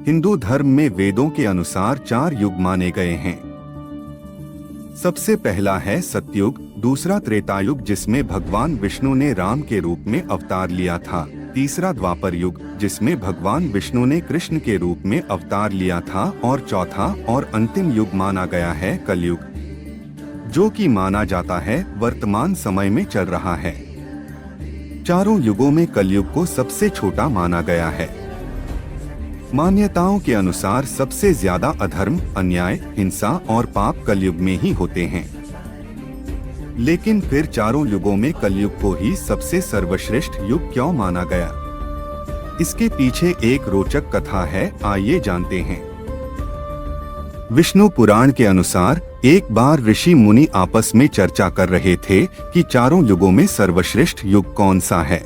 हिंदू धर्म में वेदों के अनुसार 4 युग माने गए हैं। सबसे पहला है सतयुग, दूसरा त्रेतायुग जिसमें भगवान विष्णु ने राम के रूप में अवतार लिया था, तीसरा द्वापर युग जिसमें भगवान विष्णु ने कृष्ण के रूप में अवतार लिया था, और चौथा और अंतिम युग माना गया है कलयुग, जो कि माना जाता है वर्तमान समय में चल रहा है। चारों युगों में कलयुग को सबसे छोटा माना गया है। मान्यताओं के अनुसार सबसे ज्यादा अधर्म, अन्याय, हिंसा और पाप कलयुग में ही होते हैं। लेकिन फिर चारों युगों में कलयुग को ही सबसे सर्वश्रेष्ठ युग क्यों माना गया? इसके पीछे एक रोचक कथा है, आइए जानते हैं। विष्णु पुराण के अनुसार एक बार ऋषि मुनि आपस में चर्चा कर रहे थे कि चारों युगों में सर्वश्रेष्ठ युग कौन सा है।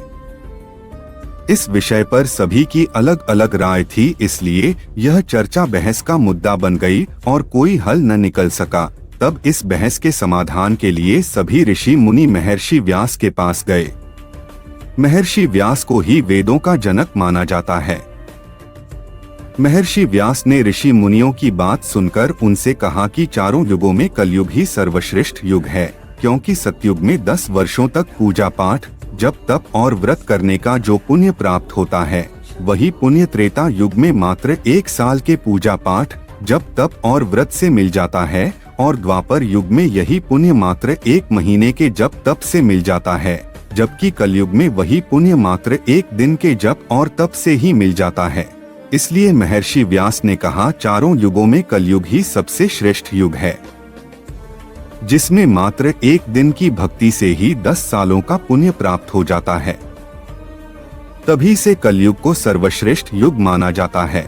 इस विषय पर सभी की अलग अलग राय थी, इसलिए यह चर्चा बहस का मुद्दा बन गई और कोई हल न निकल सका। तब इस बहस के समाधान के लिए सभी ऋषि मुनि महर्षि व्यास के पास गए। महर्षि व्यास को ही वेदों का जनक माना जाता है। महर्षि व्यास ने ऋषि मुनियों की बात सुनकर उनसे कहा कि चारों युगों में कलयुग ही सर्वश्रेष्ठ युग है, क्योंकि सतयुग में 10 वर्षों तक पूजा पाठ, जप तप और व्रत करने का जो पुण्य प्राप्त होता है, वही पुण्य त्रेता युग में मात्र 1 साल के पूजा पाठ, जप तप और व्रत से मिल जाता है, और द्वापर युग में यही पुण्य मात्र 1 महीने के जप तप से मिल जाता है, जबकि कलयुग में वही पुण्य मात्र 1 दिन के जप और तप से ही मिल जाता है। इसलिए महर्षि व्यास ने कहा, चारों युगों में कलयुग ही सबसे श्रेष्ठ युग है, जिसमें मात्र 1 दिन की भक्ति से ही 10 सालों का पुण्य प्राप्त हो जाता है। तभी से कलयुग को सर्वश्रेष्ठ युग माना जाता है।